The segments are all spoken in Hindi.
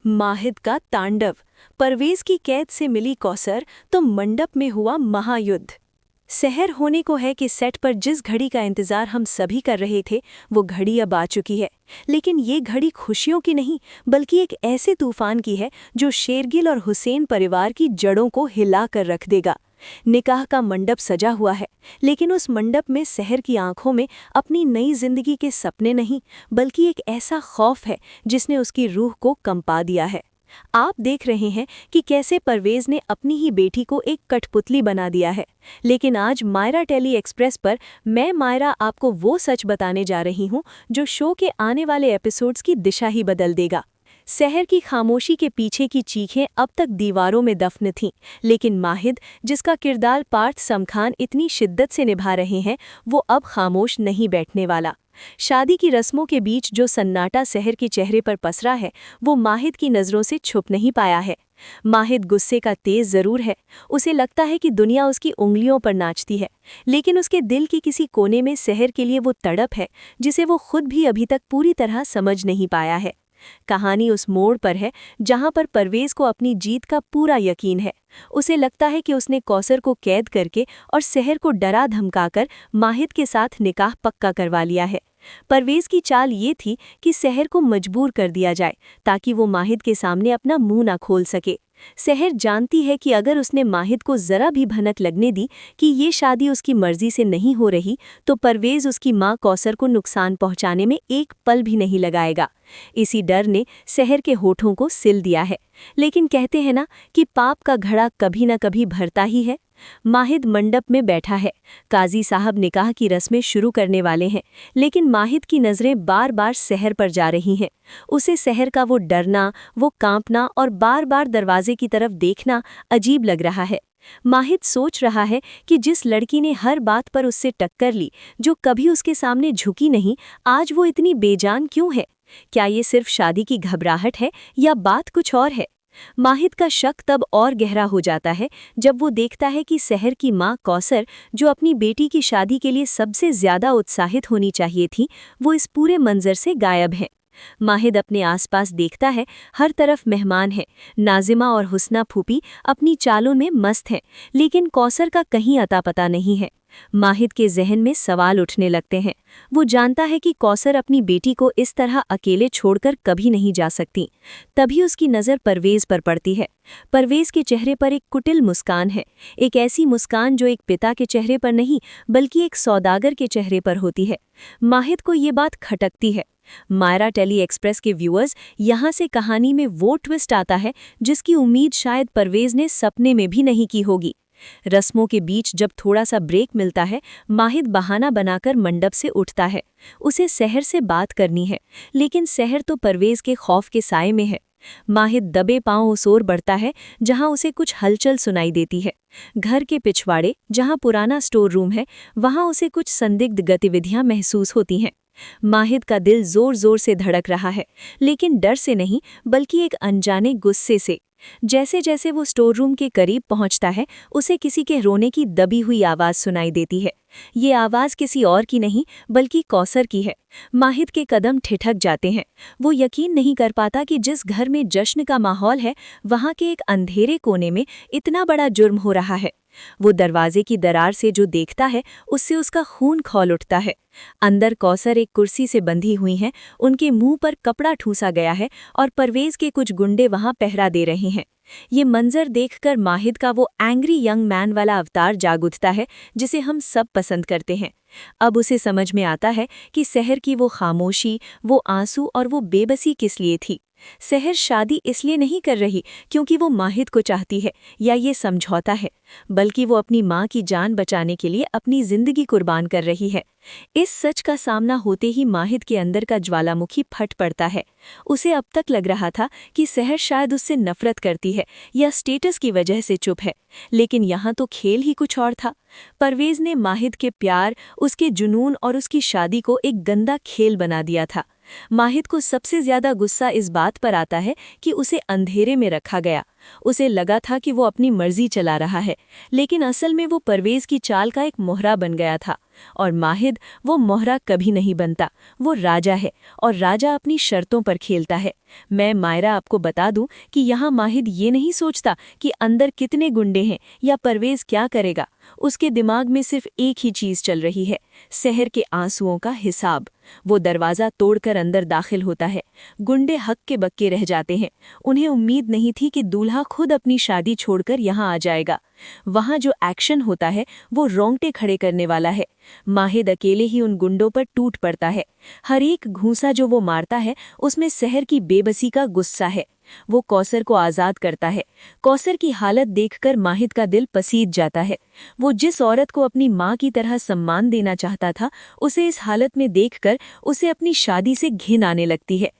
माहिद का तांडव। परवेज की कैद से मिली कौसर तो मंडप में हुआ महायुद्ध। सहर होने को है कि सेट पर जिस घड़ी का इंतजार हम सभी कर रहे थे वो घड़ी अब आ चुकी है। लेकिन ये घड़ी खुशियों की नहीं बल्कि एक ऐसे तूफान की है जो शेरगिल और हुसैन परिवार की जड़ों को हिला कर रख देगा। निकाह का मंडप सजा हुआ है, लेकिन उस मंडप में सहर की आंखों में अपनी नई जिंदगी के सपने नहीं बल्कि एक ऐसा खौफ है जिसने उसकी रूह को कंपा दिया है। आप देख रहे हैं कि कैसे परवेज ने अपनी ही बेटी को एक कठपुतली बना दिया है। लेकिन आज मायरा टेली एक्सप्रेस पर मैं मायरा आपको वो सच बताने जा रही हूँ जो शो के आने वाले एपिसोड्स की दिशा ही बदल देगा। सहर की खामोशी के पीछे की चीखें अब तक दीवारों में दफन थीं, लेकिन माहिद, जिसका किरदार पार्थ समखान इतनी शिद्दत से निभा रहे हैं, वो अब खामोश नहीं बैठने वाला। शादी की रस्मों के बीच जो सन्नाटा सहर के चेहरे पर पसरा है वो माहिद की नज़रों से छुप नहीं पाया है। माहिद गुस्से का तेज जरूर है, उसे लगता है कि दुनिया उसकी उंगलियों पर नाचती है, लेकिन उसके दिल के किसी कोने में सहर के लिए वो तड़प है जिसे वो खुद भी अभी तक पूरी तरह समझ नहीं पाया है। कहानी उस मोड़ पर है जहां पर परवेज को अपनी जीत का पूरा यकीन है। उसे लगता है कि उसने कौसर को कैद करके और सहर को डरा धमकाकर माहिद के साथ निकाह पक्का करवा लिया है। परवेज की चाल ये थी कि सहर को मजबूर कर दिया जाए ताकि वो माहिद के सामने अपना मुंह ना खोल सके। सहर जानती है कि अगर उसने माहिद को जरा भी भनक लगने दी कि ये शादी उसकी मर्जी से नहीं हो रही तो परवेज उसकी मां कौसर को नुकसान पहुंचाने में एक पल भी नहीं लगाएगा। इसी डर ने सहर के होठों को सिल दिया है। लेकिन कहते हैं ना कि पाप का घड़ा कभी न कभी भरता ही है। माहिद मंडप में बैठा है, काजी साहब निकाह की रस्में शुरू करने वाले हैं, लेकिन माहिद की नज़रें बार बार सहर पर जा रही हैं। उसे सहर का वो डरना, वो कांपना और बार बार दरवाजे की तरफ देखना अजीब लग रहा है। माहिद सोच रहा है कि जिस लड़की ने हर बात पर उससे टक्कर ली, जो कभी उसके सामने झुकी नहीं, आज वो इतनी बेजान क्यों है? क्या ये सिर्फ शादी की घबराहट है या बात कुछ और है? माहिद का शक तब और गहरा हो जाता है जब वो देखता है कि सहर की मां कौसर, जो अपनी बेटी की शादी के लिए सबसे ज्यादा उत्साहित होनी चाहिए थी, वो इस पूरे मंजर से गायब है। माहिद अपने आसपास देखता है, हर तरफ मेहमान हैं। नाजिमा और हुस्ना फूफी अपनी चालों में मस्त हैं, लेकिन कौसर का कहीं अता पता नहीं है। माहिद के जहन में सवाल उठने लगते हैं। वो जानता है कि कौसर अपनी बेटी को इस तरह अकेले छोड़कर कभी नहीं जा सकती। तभी उसकी नज़र परवेज पर पड़ती है। परवेज के चेहरे पर एक कुटिल मुस्कान है, एक ऐसी मुस्कान जो एक पिता के चेहरे पर नहीं बल्कि एक सौदागर के चेहरे पर होती है। माहिद को ये बात खटकती है। मायरा टेली एक्सप्रेस के व्यूअर्स, यहाँ से कहानी में वो ट्विस्ट आता है जिसकी उम्मीद शायद परवेज ने सपने में भी नहीं की होगी। रस्मों के बीच जब थोड़ा सा ब्रेक मिलता है, माहिद बहाना बनाकर मंडप से उठता है। उसे सहर से बात करनी है, लेकिन सहर तो परवेज के खौफ के साए में है। माहिद दबे पांव उस ओर बढ़ता है जहां उसे कुछ हलचल सुनाई देती है। घर के पिछवाड़े, जहां पुराना स्टोर रूम है, वहां उसे कुछ संदिग्ध गतिविधियां महसूस होती हैं। माहिद का दिल जोर जोर से धड़क रहा है, लेकिन डर से नहीं बल्कि एक अनजाने गुस्से से। जैसे जैसे वो स्टोर रूम के करीब पहुंचता है, उसे किसी के रोने की दबी हुई आवाज़ सुनाई देती है। ये आवाज़ किसी और की नहीं बल्कि कौसर की है। माहिद के कदम ठिठक जाते हैं। वो यकीन नहीं कर पाता कि जिस घर में जश्न का माहौल है, वहाँ के एक अंधेरे कोने में इतना बड़ा जुर्म हो रहा है। वो दरवाजे की दरार से जो देखता है उससे उसका खून खौल उठता है। अंदर कौसर एक कुर्सी से बंधी हुई हैं, उनके मुंह पर कपड़ा ठूंसा गया है और परवेज के कुछ गुंडे वहां पहरा दे रहे हैं। ये मंजर देखकर माहिद का वो एंग्री यंग मैन वाला अवतार जाग उठता है जिसे हम सब पसंद करते हैं। अब उसे समझ में आता है कि सहर की वो खामोशी, वो आंसू और वो बेबसी किस लिए थी। सहर शादी इसलिए नहीं कर रही क्योंकि वो माहिद को चाहती है या ये समझौता है, बल्कि वो अपनी माँ की जान बचाने के लिए अपनी जिंदगी कुर्बान कर रही है। इस सच का सामना होते ही माहिद के अंदर का ज्वालामुखी फट पड़ता है। उसे अब तक लग रहा था कि सहर शायद उससे नफरत करती है या स्टेटस की वजह से चुप है, लेकिन यहाँ तो खेल ही कुछ और था। परवेज ने माहिद के प्यार, उसके जुनून और उसकी शादी को एक गंदा खेल बना दिया था। माहिद को सबसे ज्यादा गुस्सा इस बात पर आता है कि उसे अंधेरे में रखा गया। उसे लगा था कि वो अपनी मर्जी चला रहा है, लेकिन असल में वो परवेज की चाल का एक मोहरा बन गया था। और माहिद वो मोहरा कभी नहीं बनता, वो राजा है और राजा अपनी शर्तों पर खेलता है। मैं मायरा आपको बता दूं कि यहाँ माहिद ये नहीं सोचता कि अंदर कितने गुंडे हैं या परवेज क्या करेगा। उसके दिमाग में सिर्फ एक ही चीज चल रही है, शहर के आंसुओं का हिसाब। वो दरवाजा तोड़कर अंदर दाखिल होता है। गुंडे हक्के बक्के रह जाते हैं। उन्हें उम्मीद नहीं थी कि दूल्हा खुद अपनी शादी छोड़कर यहाँ आ जाएगा। वहाँ जो एक्शन होता है वो रोंगटे खड़े करने वाला है। माहिद अकेले ही उन गुंडों पर टूट पड़ता है। हर एक घूंसा जो वो मारता है उसमें शहर की बेबसी का गुस्सा है। वो कौसर को आज़ाद करता है। कौसर की हालत देखकर माहिद का दिल पसीज जाता है। वो जिस औरत को अपनी माँ की तरह सम्मान देना चाहता था, उसे इस हालत में देखकर उसे अपनी शादी से घिन आने लगती है।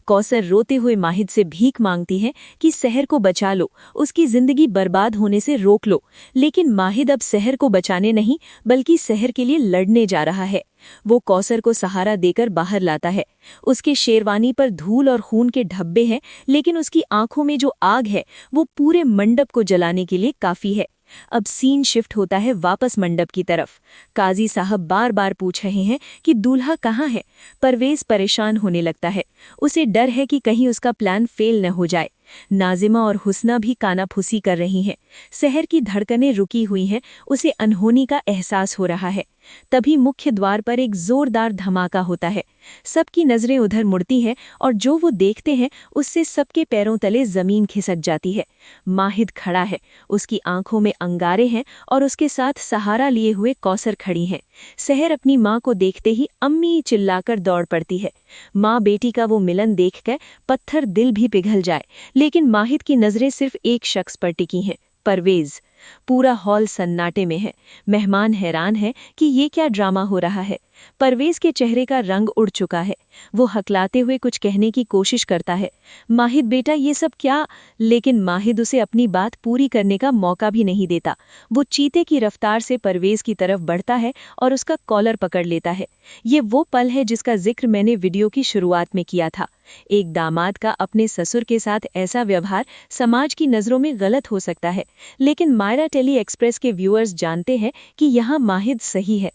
कौसर रोते हुए माहिद से भीख मांगती है कि शहर को बचा लो, उसकी जिंदगी बर्बाद होने से रोक लो। लेकिन माहिद अब शहर को बचाने नहीं बल्कि शहर के लिए लड़ने जा रहा है। वो कौसर को सहारा देकर बाहर लाता है। उसके शेरवानी पर धूल और खून के धब्बे हैं, लेकिन उसकी आंखों में जो आग है वो पूरे मंडप को जलाने के लिए काफी है। अब सीन शिफ्ट होता है वापस मंडप की तरफ। काजी साहब बार बार पूछ रहे हैं कि दूल्हा कहाँ है। परवेज परेशान होने लगता है। उसे डर है कि कहीं उसका प्लान फेल न हो जाए। नाजिमा और हुस्ना भी कानाफूसी कर रही हैं। शहर की धड़कनें रुकी हुई हैं। उसे अनहोनी का एहसास हो रहा है। तभी मुख्य द्वार पर एक जोरदार धमाका होता है। सबकी नजरें उधर मुड़ती हैं और जो वो देखते हैं उससे सबके पैरों तले जमीन खिसक जाती है। माहिद खड़ा है, उसकी आंखों में अंगारे हैं और उसके साथ सहारा लिए हुए कौसर खड़ी हैं। शहर अपनी माँ को देखते ही अम्मी चिल्लाकर दौड़ पड़ती है। माँ बेटी का वो मिलन देखकर पत्थर दिल भी पिघल जाए, लेकिन माहिद की नजरें सिर्फ एक शख्स पर टिकी हैं, परवेज। पूरा हॉल सन्नाटे में है। मेहमान हैरान है कि ये क्या ड्रामा हो रहा है। परवेज के चेहरे का रंग उड़ चुका है। वो हकलाते हुए कुछ कहने की कोशिश करता है, माहिद बेटा ये सब क्या। लेकिन माहिद उसे अपनी बात पूरी करने का मौका भी नहीं देता। वो चीते की रफ्तार से परवेज की तरफ बढ़ता है और उसका कॉलर पकड़ लेता है। ये वो पल है जिसका जिक्र मैंने वीडियो की शुरुआत में किया था। एक दामाद का अपने ससुर के साथ ऐसा व्यवहार समाज की नज़रों में गलत हो सकता है, लेकिन मायरा टेली एक्सप्रेस के व्यूअर्स जानते हैं कि यहाँ माहिद सही है।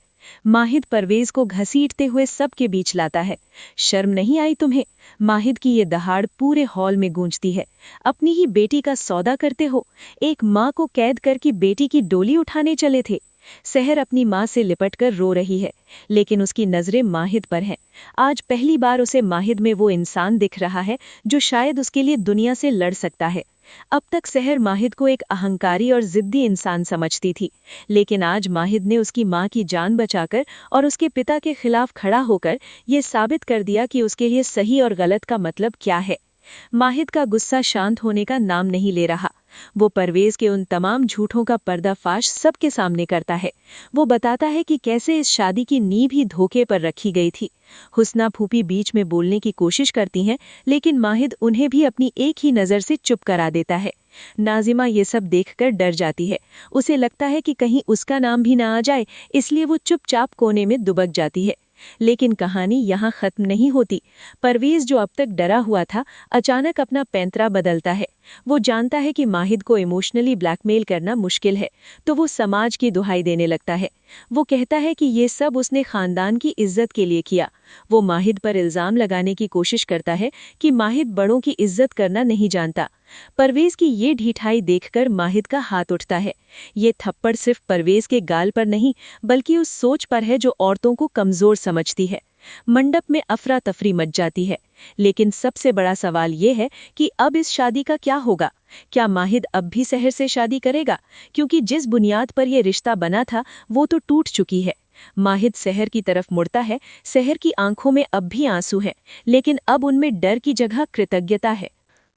माहिद परवेज को घसीटते हुए सबके बीच लाता है। शर्म नहीं आई तुम्हें? माहिद की ये दहाड़ पूरे हॉल में गूंजती है। अपनी ही बेटी का सौदा करते हो? एक माँ को कैद करके बेटी की डोली उठाने चले थे। शहर अपनी माँ से लिपटकर रो रही है, लेकिन उसकी नजरें माहिद पर हैं। आज पहली बार उसे माहिद में वो इंसान दिख रहा है जो शायद उसके लिए दुनिया से लड़ सकता है। अब तक शहर माहिद को एक अहंकारी और जिद्दी इंसान समझती थी, लेकिन आज माहिद ने उसकी माँ की जान बचाकर और उसके पिता के खिलाफ खड़ा होकर ये साबित कर दिया कि उसके लिए सही और गलत का मतलब क्या है। माहिद का गुस्सा शांत होने का नाम नहीं ले रहा। वो परवेज के उन तमाम झूठों का पर्दाफाश सबके सामने करता है। वो बताता है कि कैसे इस शादी की नींव ही धोखे पर रखी गई थी। हुस्ना फूफी बीच में बोलने की कोशिश करती हैं, लेकिन माहिद उन्हें भी अपनी एक ही नज़र से चुप करा देता है। नाजिमा ये सब देखकर डर जाती है। उसे लगता है कि कहीं उसका नाम भी ना आ जाए, इसलिए वो चुपचाप कोने में दुबक जाती है। लेकिन कहानी यहाँ खत्म नहीं होती। परवेज जो अब तक डरा हुआ था, अचानक अपना पैंतरा बदलता है। वो जानता है कि माहिद को इमोशनली ब्लैकमेल करना मुश्किल है, तो वो समाज की दुहाई देने लगता है। वो कहता है कि ये सब उसने खानदान की इज्जत के लिए किया। वो माहिद पर इल्ज़ाम लगाने की कोशिश करता है कि माहिद बड़ों की इज्जत करना नहीं जानता। परवेज की ये ढिठाई देखकर माहिद का हाथ उठता है। ये थप्पड़ सिर्फ परवेज के गाल पर नहीं बल्कि उस सोच पर है जो औरतों को कमज़ोर समझती है। मंडप में अफरा तफरी मच जाती है, लेकिन सबसे बड़ा सवाल ये है कि अब इस शादी का क्या होगा। क्या माहिद अब भी शहर से शादी करेगा? क्योंकि जिस बुनियाद पर यह रिश्ता बना था वो तो टूट चुकी है। माहिद शहर की तरफ मुड़ता है। शहर की आंखों में अब भी आंसू हैं, लेकिन अब उनमें डर की जगह कृतज्ञता है।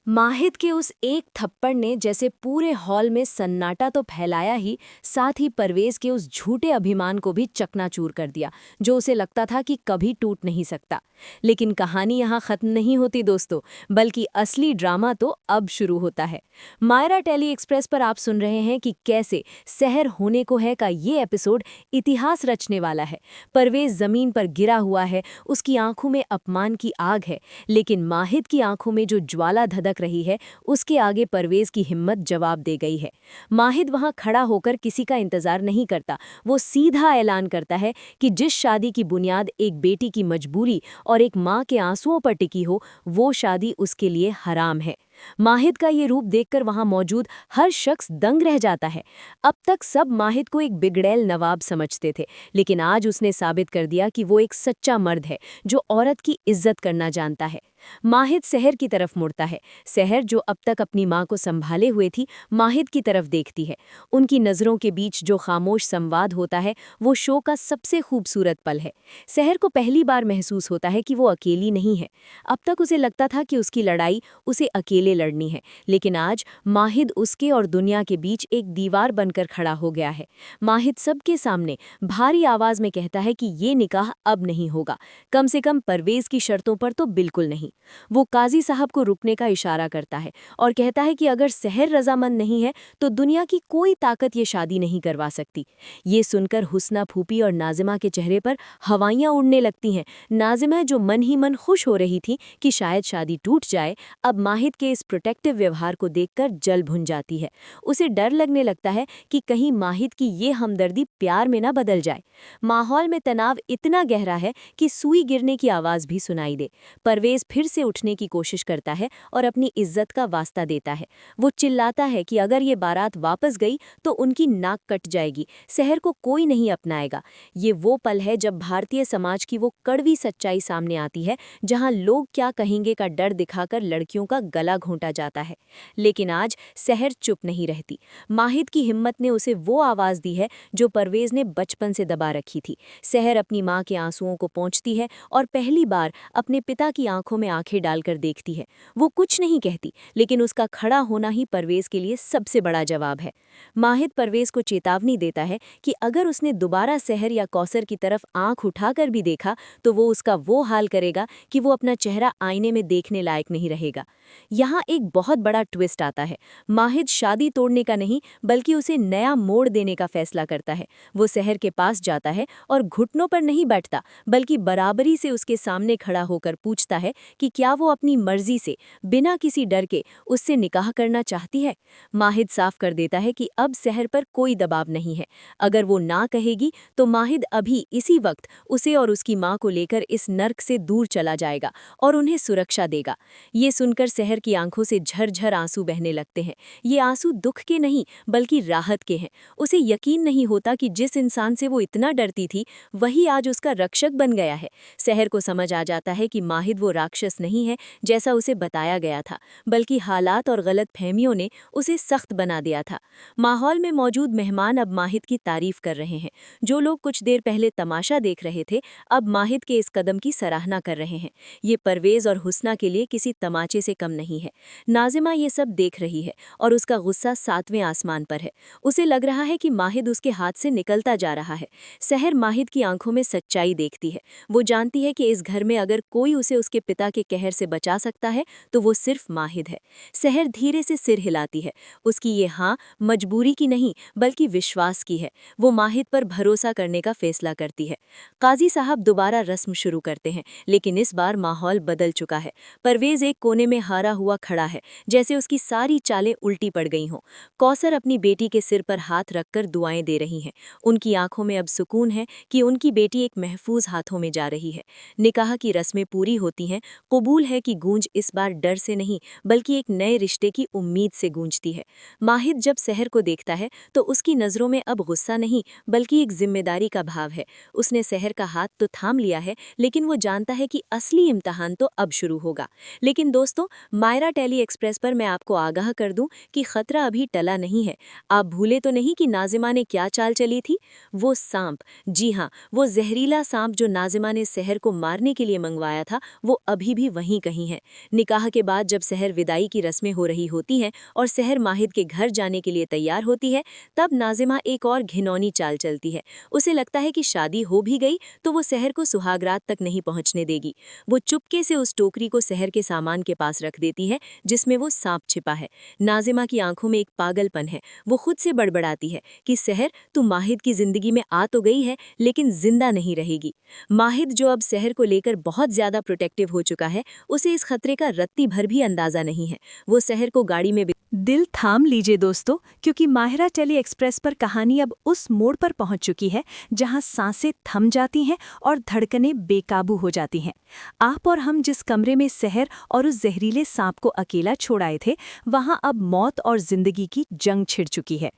माहिद के उस एक थप्पड़ ने जैसे पूरे हॉल में सन्नाटा तो फैलाया ही, साथ ही परवेज के उस झूठे अभिमान को भी चकनाचूर कर दिया जो उसे लगता था कि कभी टूट नहीं सकता। लेकिन कहानी यहाँ ख़त्म नहीं होती दोस्तों, बल्कि असली ड्रामा तो अब शुरू होता है। मायरा टेली एक्सप्रेस पर आप सुन रहे हैं कि कैसे शहर होने को है का ये एपिसोड इतिहास रचने वाला है। परवेज ज़मीन पर गिरा हुआ है, उसकी आंखों में अपमान की आग है, लेकिन माहिद की आंखों में जो ज्वाला धधक लुढ़क रही है, उसके आगे परवेज की हिम्मत जवाब दे गई है। माहिद वहां खड़ा होकर किसी का इंतजार नहीं करता, वो सीधा ऐलान करता है कि जिस शादी की बुनियाद एक बेटी की मजबूरी और एक माँ के आंसुओं पर टिकी हो, वो शादी उसके लिए हराम है। माहिद का ये रूप देखकर वहां मौजूद हर शख्स दंग रह जाता है। अब तक सब माहिद को एक बिगड़ैल नवाब समझते थे, लेकिन आज उसने साबित कर दिया कि वो एक सच्चा मर्द है जो औरत की इज्जत करना जानता है। माहिद सहर की तरफ मुड़ता है। सहर, जो अब तक अपनी माँ को संभाले हुए थी, माहिद की तरफ देखती है। उनकी नज़रों के बीच जो खामोश संवाद होता है, वो शो का सबसे खूबसूरत पल है। सहर को पहली बार महसूस होता है कि वो अकेली नहीं है। अब तक उसे लगता था कि उसकी लड़ाई उसे अकेले लड़नी है, लेकिन आज माहिद उसके और दुनिया के बीच एक दीवार बनकर खड़ा हो गया है। माहिद सबके सामने भारी आवाज में कहता है कि ये निकाह अब नहीं होगा, कम से कम परवेज की शर्तों पर तो बिल्कुल नहीं। वो काजी साहब को रुकने का इशारा करता है और कहता है कि अगर सहर रजामंद नहीं है तो दुनिया की कोई ताकत ये शादी नहीं करवा सकती। ये सुनकर हुस्ना फूफी और नाजिमा के चेहरे पर हवाइयां उड़ने लगती हैं। नाजिमा, जो मन ही मन खुश हो रही थी कि शायद शादी टूट जाए, अब माहिद के इस प्रोटेक्टिव व्यवहार को देखकर जल भुन जाती है। उसे डर लगने लगता है कि कहीं माहिद की ये हमदर्दी प्यार में न बदल जाए। माहौल में तनाव इतना गहरा है कि सुई गिरने की आवाज़ भी सुनाई दे। परवेज फिर से उठने की कोशिश करता है और अपनी इज्जत का वास्ता देता है। वो चिल्लाता है कि अगर ये बारात वापस गई तो उनकी नाक कट जाएगी, सहर को कोई नहीं अपनाएगा। ये वो पल है जब भारतीय समाज की वो कड़वी सच्चाई सामने आती है, जहां लोग क्या कहेंगे का डर दिखाकर लड़कियों का गला घोंटा जाता है। लेकिन आज सहर चुप नहीं रहती। माहिद की हिम्मत ने उसे वो आवाज़ दी है जो परवेज ने बचपन से दबा रखी थी। सहर अपनी माँ के आंसुओं को पोंछती है और पहली बार अपने पिता की आंखों में आंखें डालकर देखती है। वो कुछ नहीं कहती, लेकिन उसका खड़ा होना ही परवेज के लिए सबसे बड़ा जवाब है। माहिद परवेज को चेतावनी देता है कि अगर उसने दोबारा सहर या कौसर की तरफ आंख उठाकर भी देखा तो वो उसका वो हाल करेगा कि वो अपना चेहरा आईने में देखने लायक नहीं रहेगा। यहाँ एक बहुत बड़ा ट्विस्ट आता है। माहिद शादी तोड़ने का नहीं, बल्कि उसे नया मोड़ देने का फैसला करता है। वो सहर के पास जाता है और घुटनों पर नहीं बैठता, बल्कि बराबरी से उसके सामने खड़ा होकर पूछता है कि क्या वो अपनी मर्जी से, बिना किसी डर के, उससे निकाह करना चाहती है। माहिद साफ कर देता है कि अब सहर पर कोई दबाव नहीं है। अगर वो ना कहेगी तो माहिद अभी इसी वक्त उसे और उसकी माँ को लेकर इस नर्क से दूर चला जाएगा और उन्हें सुरक्षा देगा। ये सुनकर सहर की आंखों से झरझर आंसू बहने लगते हैं। ये आंसू दुख के नहीं, बल्कि राहत के हैं। उसे यकीन नहीं होता कि जिस इंसान से वो इतना डरती थी, वही आज उसका रक्षक बन गया है। सहर को समझ आ जाता है कि माहिद वो राक्षस नहीं है जैसा उसे बताया गया था, बल्कि हालात और गलत फहमियों ने उसे सख्त बना दिया था। माहौल में मौजूद मेहमान अब माहिद की तारीफ कर रहे हैं। जो लोग कुछ देर पहले तमाशा देख रहे थे, अब माहिद के इस कदम की सराहना कर रहे हैं। ये परवेज और हुस्ना के लिए किसी तमाचे से कम नहीं है। नाजिमा ये सब देख रही है और उसका गुस्सा 7वें आसमान पर है। उसे लग रहा है कि माहिद उसके हाथ से निकलता जा रहा है। सहर माहिद की आंखों में सच्चाई देखती है। वो जानती है कि इस घर में अगर कोई उसे उसके पिता के कहर से बचा सकता है तो वो सिर्फ माहिद है। सहर धीरे से सिर हिलाती है। उसकी ये हाँ मजबूरी की नहीं, बल्कि विश्वास की है। वो माहिद पर भरोसा करने का फैसला करती है। काजी साहब दोबारा रस्म शुरू करते हैं, लेकिन इस बार माहौल बदल चुका है। परवेज एक कोने में हारा हुआ खड़ा है, जैसे उसकी सारी चालें उल्टी पड़ गई हों। कौसर अपनी बेटी के सिर पर हाथ रखकर दुआएं दे रही हैं। उनकी आंखों में अब सुकून है कि उनकी बेटी एक महफूज हाथों में जा रही है। निकाह की रस्में पूरी होती हैं। कबूल है कि गूंज इस बार डर से नहीं, बल्कि एक नए रिश्ते की उम्मीद से गूंजती है। माहिद जब सहर को देखता है तो उसकी नज़रों में अब गुस्सा नहीं, बल्कि एक जिम्मेदारी का भाव है। उसने सहर का हाथ तो थाम लिया है, लेकिन वो जानता है कि असली इम्तहान तो अब शुरू होगा। लेकिन दोस्तों, मायरा टेली एक्सप्रेस पर मैं आपको आगाह कर दूं कि खतरा अभी टला नहीं है। आप भूले तो नहीं कि नाजिमा ने क्या चाल चली थी? वो सांप, जी हाँ, वो जहरीला सांप जो नाजिमा ने सहर को मारने के लिए मंगवाया था, वो अभी भी वहीं कहीं है। निकाह के बाद जब सहर विदाई की रस्में हो रही होती हैं और सहर माहिद के घर जाने के लिए तैयार होती है, तब नाजिमा एक और घिनौनी चाल चलती है। उसे लगता है कि शादी हो भी गई तो वो सहर को सुहागरात तक नहीं पहुंचने देगी। वो चुपके से उस टोकरी को सहर के सामान के पास रख देती है जिसमें वो सांप छिपा है। नाजिमा की आंखों में एक पागलपन है। वो खुद से बड़बड़ाती है कि सहर, तू माहिद की जिंदगी में आ तो गई है लेकिन जिंदा नहीं रहेगी। माहिद, जो अब सहर को लेकर बहुत ज्यादा प्रोटेक्टिव हो चुका है, उसे इस खतरे का रत्ती भर भी अंदाजा नहीं है। वो सहर को गाड़ी में दिल थाम लीजिए दोस्तों, क्योंकि माहिरा टेली एक्सप्रेस पर कहानी अब उस मोड़ पर पहुंच चुकी है जहां सांसें थम जाती हैं और धड़कनें बेकाबू हो जाती हैं। आप और हम जिस कमरे में सहर और उस जहरीले सांप को अकेला छोड़ आए थे, वहां अब मौत और जिंदगी की जंग छिड़ चुकी है।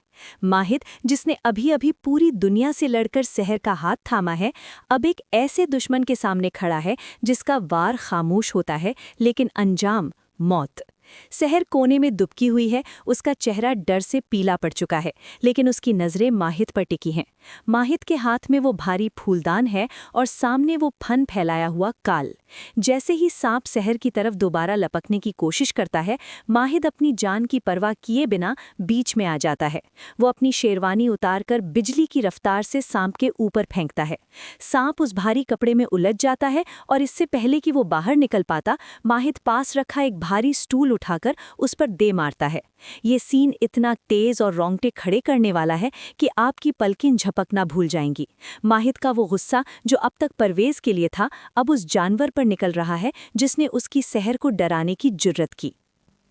माहिद, जिसने अभी अभी पूरी दुनिया से लड़कर सहर का हाथ थामा है, अब एक ऐसे दुश्मन के सामने खड़ा है जिसका वार खामोश होता है लेकिन अंजाम मौत। सहर कोने में दुबकी हुई है, उसका चेहरा डर से पीला पड़ चुका है, लेकिन उसकी नजरें माहिद पर टिकी हैं। माहिद के हाथ में वो भारी फूलदान है और सामने वो फन फैलाया हुआ काल। जैसे ही सांप सहर की तरफ दोबारा लपकने की कोशिश करता है, माहिद अपनी जान की परवाह किए बिना बीच में आ जाता है। वो अपनी शेरवानी उतारकर बिजली की रफ्तार से सांप के ऊपर फेंकता है। सांप उस भारी कपड़े में उलझ जाता है और इससे पहले कि वो बाहर निकल पाता, माहिद पास रखा एक भारी स्टूल उठाकर उस पर दे मारता है। ये सीन इतना तेज और रोंगटे खड़े करने वाला है कि आपकी पलकें झपकना भूल जाएंगी। माहिद का वो गुस्सा जो अब तक परवेज के लिए था, अब उस जानवर पर निकल रहा है जिसने उसकी सहर को डराने की जुर्रत की।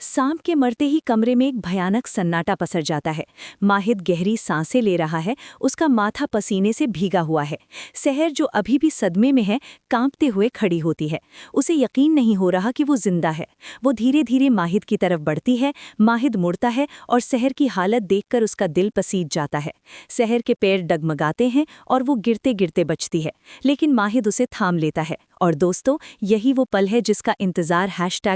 सांप के मरते ही कमरे में एक भयानक सन्नाटा पसर जाता है। माहिद गहरी सांसें ले रहा है, उसका माथा पसीने से भीगा हुआ है। सहर, जो अभी भी सदमे में है, कांपते हुए खड़ी होती है। उसे यकीन नहीं हो रहा कि वो जिंदा है। वो धीरे धीरे माहिद की तरफ बढ़ती है। माहिद मुड़ता है और सहर की हालत देखकर उसका दिल पसीज जाता है। सहर के पैर डगमगाते हैं और वो गिरते गिरते बचती है, लेकिन माहिद उसे थाम लेता है। और दोस्तों, यही वो पल है जिसका इंतजार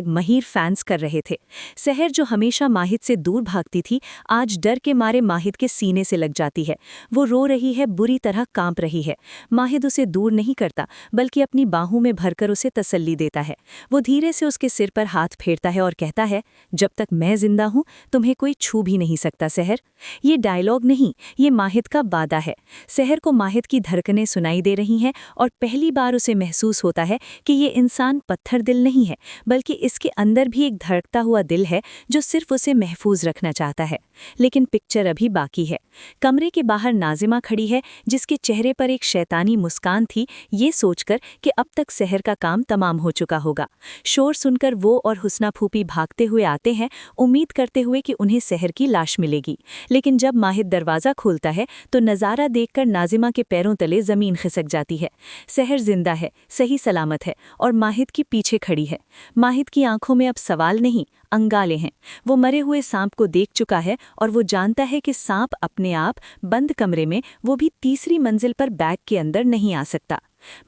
#महिर फैंस कर रहे थे। सहर, जो हमेशा माहिद से दूर भागती थी, आज डर के मारे माहिद के सीने से लग जाती है। वो रो रही है, बुरी तरह कांप रही है। माहिद उसे दूर नहीं करता, बल्कि अपनी बाहों में भरकर उसे तसल्ली देता है। वो धीरे से उसके सिर पर हाथ फेरता है और कहता है, जब तक मैं जिंदा हूं, तुम्हें कोई छू भी नहीं सकता सहर। ये डायलॉग नहीं, ये माहिद का वादा है। सहर को माहिद की धड़कनें सुनाई दे रही हैं और पहली बार उसे महसूस होता है कि ये इंसान पत्थर दिल नहीं है, बल्कि इसके अंदर भी एक धड़कता हुआ दिल है जो सिर्फ उसे महफूज रखना चाहता है। लेकिन पिक्चर अभी बाकी है। कमरे के बाहर नाजिमा खड़ी है, जिसके चेहरे पर एक शैतानी मुस्कान थी, ये सोचकर कि अब तक सहर का काम तमाम हो चुका होगा। शोर सुनकर वो और हुस्ना फूफी भागते हुए आते हैं, उम्मीद करते हुए कि उन्हें सहर की लाश मिलेगी। लेकिन जब माहिद दरवाज़ा खोलता है तो नज़ारा देखकर नाजिमा के पैरों तले ज़मीन खिसक जाती है। सहर जिंदा है, सही सलामत है और माहिद की पीछे खड़ी है। माहिद की आंखों में अब सवाल नहीं, अंगाले हैं। वो मरे हुए सांप को देख चुका है और वो जानता है कि सांप अपने आप बंद कमरे में, वो भी तीसरी मंजिल पर बैग के अंदर नहीं आ सकता।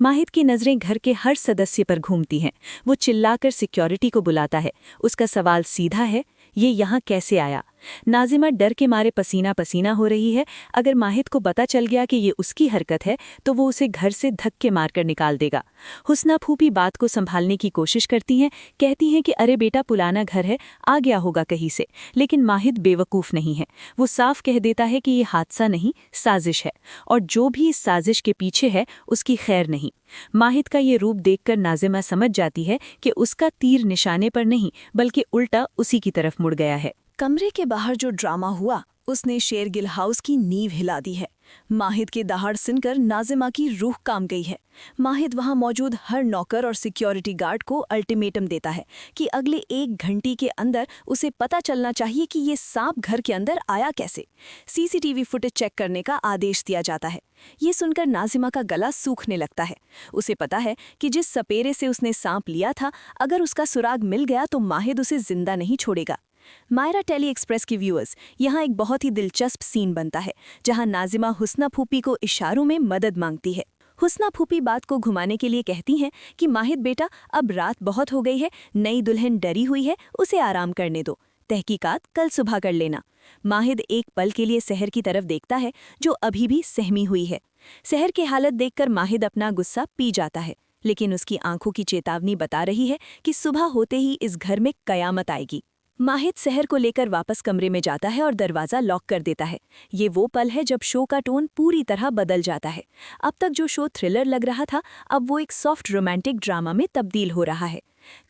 माहिद की नज़रें घर के हर सदस्य पर घूमती हैं। वो चिल्लाकर सिक्योरिटी को बुलाता है। उसका सवाल सीधा है, ये यहाँ कैसे आया? नाजिमा डर के मारे पसीना पसीना हो रही है। अगर माहिद को पता चल गया कि ये उसकी हरकत है तो वो उसे घर से धक्के मारकर निकाल देगा। हुस्ना फूफी बात को संभालने की कोशिश करती हैं, कहती हैं कि अरे बेटा, पुराना घर है, आ गया होगा कहीं से। लेकिन माहिद बेवकूफ़ नहीं है। वो साफ कह देता है कि ये हादसा नहीं, साजिश है, और जो भी इस साजिश के पीछे है उसकी खैर नहीं। माहिद का ये रूप देखकर नाजिमा समझ जाती है कि उसका तीर निशाने पर नहीं, बल्कि उल्टा उसी की तरफ मुड़ गया है। कमरे के बाहर जो ड्रामा हुआ, उसने शेरगिल हाउस की नींव हिला दी है। माहिद के दहाड़ सुनकर नाजिमा की रूह काम गई है। माहिद वहां मौजूद हर नौकर और सिक्योरिटी गार्ड को अल्टीमेटम देता है कि अगले 1 घंटे के अंदर उसे पता चलना चाहिए कि ये सांप घर के अंदर आया कैसे। सीसीटीवी फुटेज चेक करने का आदेश दिया जाता है। ये सुनकर नाजिमा का गला सूखने लगता है। उसे पता है कि जिस सपेरे से उसने सांप लिया था, अगर उसका सुराग मिल गया तो माहिद उसे जिंदा नहीं छोड़ेगा। मायरा टेली एक्सप्रेस के व्यूअर्स, यहाँ एक बहुत ही दिलचस्प सीन बनता है जहाँ नाजिमा हुस्ना फूफी को इशारों में मदद मांगती है। हुस्ना फूफी बात को घुमाने के लिए कहती हैं कि माहिद बेटा, अब रात बहुत हो गई है, नई दुल्हन डरी हुई है, उसे आराम करने दो, तहकीकात कल सुबह कर लेना। माहिद एक पल के लिए सहर की तरफ देखता है, जो अभी भी सहमी हुई है। सहर की हालत देखकर माहिद अपना गुस्सा पी जाता है, लेकिन उसकी आंखों की चेतावनी बता रही है कि सुबह होते ही इस घर में कयामत आएगी। माहिद सहर को लेकर वापस कमरे में जाता है और दरवाज़ा लॉक कर देता है। ये वो पल है जब शो का टोन पूरी तरह बदल जाता है। अब तक जो शो थ्रिलर लग रहा था, अब वो एक सॉफ्ट रोमांटिक ड्रामा में तब्दील हो रहा है।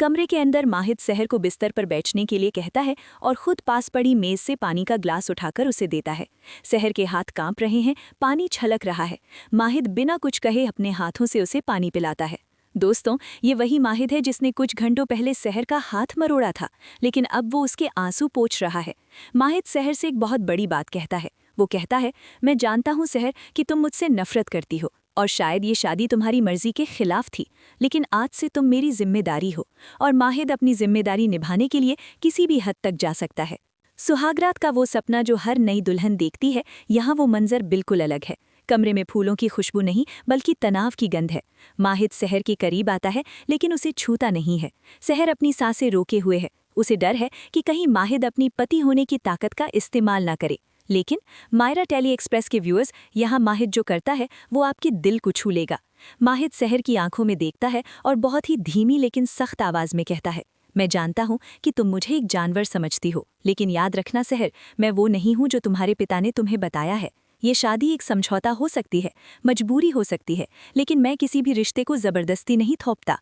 कमरे के अंदर माहिद सहर को बिस्तर पर बैठने के लिए कहता है और खुद पास पड़ी मेज से पानी का ग्लास उठाकर उसे देता है। सहर के हाथ कांप रहे हैं, पानी छलक रहा है। माहिद बिना कुछ कहे अपने हाथों से उसे पानी पिलाता है। दोस्तों, ये वही माहिद है जिसने कुछ घंटों पहले सहर का हाथ मरोड़ा था, लेकिन अब वो उसके आंसू पोंछ रहा है। माहिद सहर से एक बहुत बड़ी बात कहता है। वो कहता है, मैं जानता हूँ सहर कि तुम मुझसे नफरत करती हो और शायद ये शादी तुम्हारी मर्जी के खिलाफ थी, लेकिन आज से तुम मेरी जिम्मेदारी हो। और माहिद अपनी जिम्मेदारी निभाने के लिए किसी भी हद तक जा सकता है। सुहागरात का वो सपना जो हर नई दुल्हन देखती है, यहाँ वो मंजर बिल्कुल अलग है। कमरे में फूलों की खुशबू नहीं बल्कि तनाव की गंध है। माहिद सहर के करीब आता है लेकिन उसे छूता नहीं है। सहर अपनी सांसें रोके हुए है। उसे डर है कि कहीं माहिद अपनी पति होने की ताकत का इस्तेमाल ना करे। लेकिन मायरा टेली एक्सप्रेस के व्यूअर्स, यहाँ माहिद जो करता है वो आपके दिल को छू लेगा। माहिद सहर की आंखों में देखता है और बहुत ही धीमी लेकिन सख्त आवाज में कहता है, मैं जानता हूँ कि तुम मुझे एक जानवर समझती हो, लेकिन याद रखना सहर, मैं वो नहीं हूँ जो तुम्हारे पिता ने तुम्हें बताया है। ये शादी एक समझौता हो सकती है, मजबूरी हो सकती है, लेकिन मैं किसी भी रिश्ते को जबरदस्ती नहीं थोपता।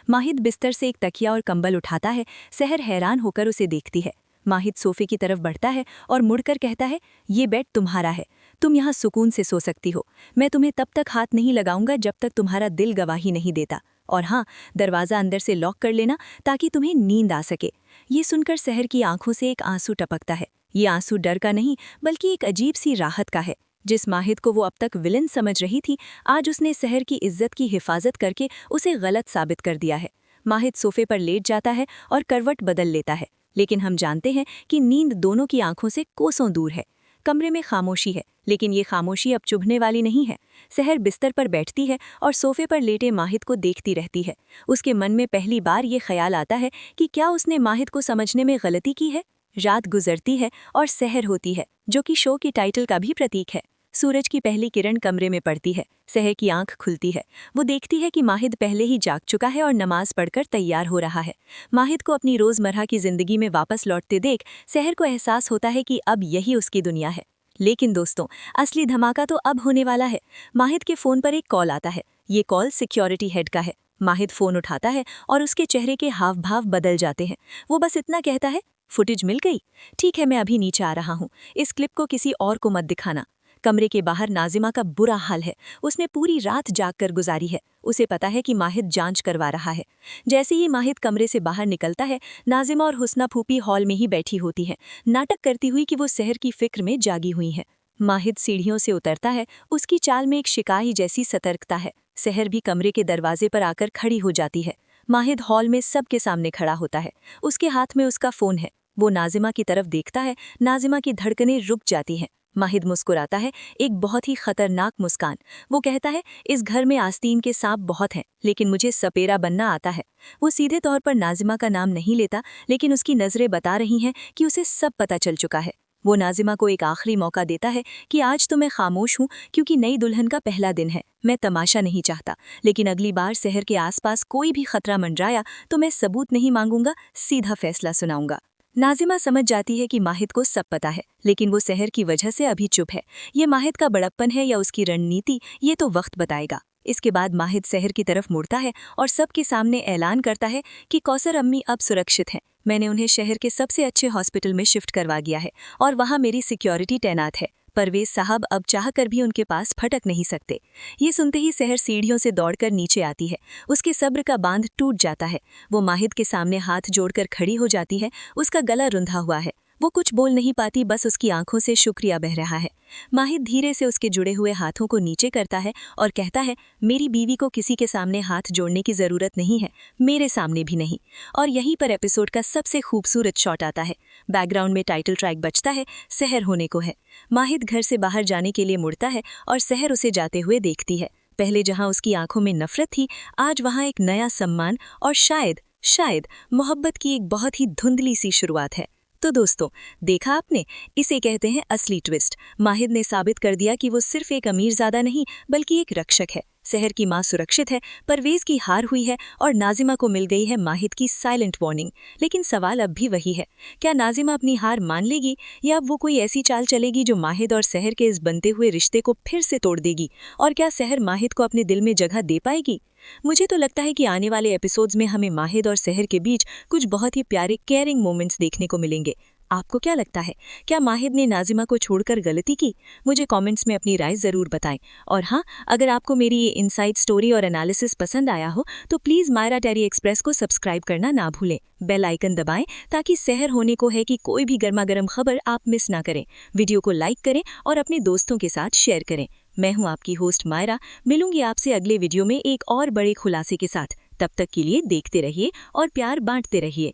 माहिद बिस्तर से एक तकिया और कंबल उठाता है। सहर हैरान होकर उसे देखती है। माहिद सोफे की तरफ बढ़ता है और मुड़कर कहता है, ये बेड तुम्हारा है, तुम यहाँ सुकून से सो सकती हो। मैं तुम्हें तब तक हाथ नहीं लगाऊंगा जब तक तुम्हारा दिल गवाही नहीं देता। और हाँ, दरवाज़ा अंदर से लॉक कर लेना ताकि तुम्हें नींद आ सके। ये सुनकर सहर की आंखों से एक आंसू टपकता है। ये आंसू डर का नहीं बल्कि एक अजीब सी राहत का है। जिस माहिद को वो अब तक विलन समझ रही थी, आज उसने सहर की इज्जत की हिफाजत करके उसे गलत साबित कर दिया है। माहिद सोफे पर लेट जाता है और करवट बदल लेता है, लेकिन हम जानते हैं कि नींद दोनों की आंखों से कोसों दूर है। कमरे में खामोशी है, लेकिन ये खामोशी अब चुभने वाली नहीं है। सहर बिस्तर पर बैठती है और सोफे पर लेटे माहिद को देखती रहती है। उसके मन में पहली बार ये ख्याल आता है कि क्या उसने माहिद को समझने में गलती की है। रात गुजरती है और सहर होती है, जो कि शो की टाइटल का भी प्रतीक है। सूरज की पहली किरण कमरे में पड़ती है। सहर की आंख खुलती है। वो देखती है कि माहिद पहले ही जाग चुका है और नमाज पढ़कर तैयार हो रहा है। माहिद को अपनी रोज़मर्रा की ज़िंदगी में वापस लौटते देख सहर को एहसास होता है कि अब यही उसकी दुनिया है। लेकिन दोस्तों, असली धमाका तो अब होने वाला है। माहिद के फ़ोन पर एक कॉल आता है। ये कॉल सिक्योरिटी हेड का है। माहिद फ़ोन उठाता है और उसके चेहरे के हाव भाव बदल जाते हैं। वो बस इतना कहता है, फुटेज मिल गई? ठीक है, मैं अभी नीचे आ रहा हूँ। इस क्लिप को किसी और को मत दिखाना। कमरे के बाहर नाजिमा का बुरा हाल है। उसने पूरी रात जागकर गुजारी है। उसे पता है कि माहिद जांच करवा रहा है। जैसे ही माहिद कमरे से बाहर निकलता है, नाजिमा और हुस्ना फूफी हॉल में ही बैठी होती है, नाटक करती हुई कि वो सहर की फिक्र में जागी हुई हैं। माहिद सीढ़ियों से उतरता है। उसकी चाल में एक शिकारी जैसी सतर्कता है। सहर भी कमरे के दरवाजे पर आकर खड़ी हो जाती है। माहिद हॉल में सबके सामने खड़ा होता है। उसके हाथ में उसका फ़ोन है। वो नाजिमा की तरफ देखता है। नाजिमा की धड़कनें रुक जाती हैं। माहिद मुस्कुराता है, एक बहुत ही खतरनाक मुस्कान। वो कहता है, इस घर में आस्तीन के सांप बहुत हैं, लेकिन मुझे सपेरा बनना आता है। वो सीधे तौर पर नाजिमा का नाम नहीं लेता, लेकिन उसकी नज़रें बता रही हैं कि उसे सब पता चल चुका है। वो नाजिमा को एक आखिरी मौका देता है कि आज तो मैं खामोश हूँ क्योंकि नई दुल्हन का पहला दिन है। मैं तमाशा नहीं चाहता, लेकिन अगली बार शहर के आसपास कोई भी खतरा मंडराया तो मैं सबूत नहीं मांगूंगा, सीधा फैसला सुनाऊंगा। नाजिमा समझ जाती है कि माहिद को सब पता है, लेकिन वो सहर की वजह से अभी चुप है। ये माहिद का बड़प्पन है या उसकी रणनीति, ये तो वक्त बताएगा। इसके बाद माहिद सहर की तरफ मुड़ता है और सबके सामने ऐलान करता है कि कौसर अम्मी अब सुरक्षित हैं। मैंने उन्हें शहर के सबसे अच्छे हॉस्पिटल में शिफ्ट करवा दिया है और वहाँ मेरी सिक्योरिटी तैनात है। परवेज साहब अब चाहकर भी उनके पास फटक नहीं सकते। ये सुनते ही सहर सीढ़ियों से दौड़कर नीचे आती है। उसके सब्र का बांध टूट जाता है। वो माहिद के सामने हाथ जोड़कर खड़ी हो जाती है। उसका गला रुंधा हुआ है। वो कुछ बोल नहीं पाती, बस उसकी आंखों से शुक्रिया बह रहा है। माहिद धीरे से उसके जुड़े हुए हाथों को नीचे करता है और कहता है, मेरी बीवी को किसी के सामने हाथ जोड़ने की ज़रूरत नहीं है, मेरे सामने भी नहीं। और यहीं पर एपिसोड का सबसे खूबसूरत शॉट आता है। बैकग्राउंड में टाइटल ट्रैक बजता है, सहर होने को है। माहिद घर से बाहर जाने के लिए मुड़ता है और सहर उसे जाते हुए देखती है। पहले जहाँ उसकी आंखों में नफरत थी, आज वहाँ एक नया सम्मान और शायद मोहब्बत की एक बहुत ही धुंधली सी शुरुआत है। तो दोस्तों, देखा आपने, इसे कहते हैं असली ट्विस्ट। माहिद ने साबित कर दिया कि वो सिर्फ एक अमीरज़ादा नहीं बल्कि एक रक्षक है। सहर की मां सुरक्षित है, परवेज की हार हुई है और नाजिमा को मिल गई है माहिद की साइलेंट वार्निंग। लेकिन सवाल अब भी वही है, क्या नाजिमा अपनी हार मान लेगी या अब वो कोई ऐसी चाल चलेगी जो माहिद और सहर के इस बनते हुए रिश्ते को फिर से तोड़ देगी? और क्या सहर माहिद को अपने दिल में जगह दे पाएगी? मुझे तो लगता है कि आने वाले एपिसोड्स में हमें माहिद और सहर के बीच कुछ बहुत ही प्यारे केयरिंग मोमेंट्स देखने को मिलेंगे। आपको क्या लगता है, क्या माहिद ने नाजिमा को छोड़कर गलती की? मुझे कमेंट्स में अपनी राय ज़रूर बताएं। और हाँ, अगर आपको मेरी ये इनसाइड स्टोरी और एनालिसिस पसंद आया हो तो प्लीज़ मायरा टेरी एक्सप्रेस को सब्सक्राइब करना ना भूलें। बेल आइकन दबाएं ताकि सहर होने को है कि कोई भी गर्मा गर्म खबर आप मिस ना करें। वीडियो को लाइक करें और अपने दोस्तों के साथ शेयर करें। मैं हूं आपकी होस्ट मायरा, मिलूंगी आपसे अगले वीडियो में एक और बड़े खुलासे के साथ। तब तक के लिए देखते रहिए और प्यार बांटते रहिए।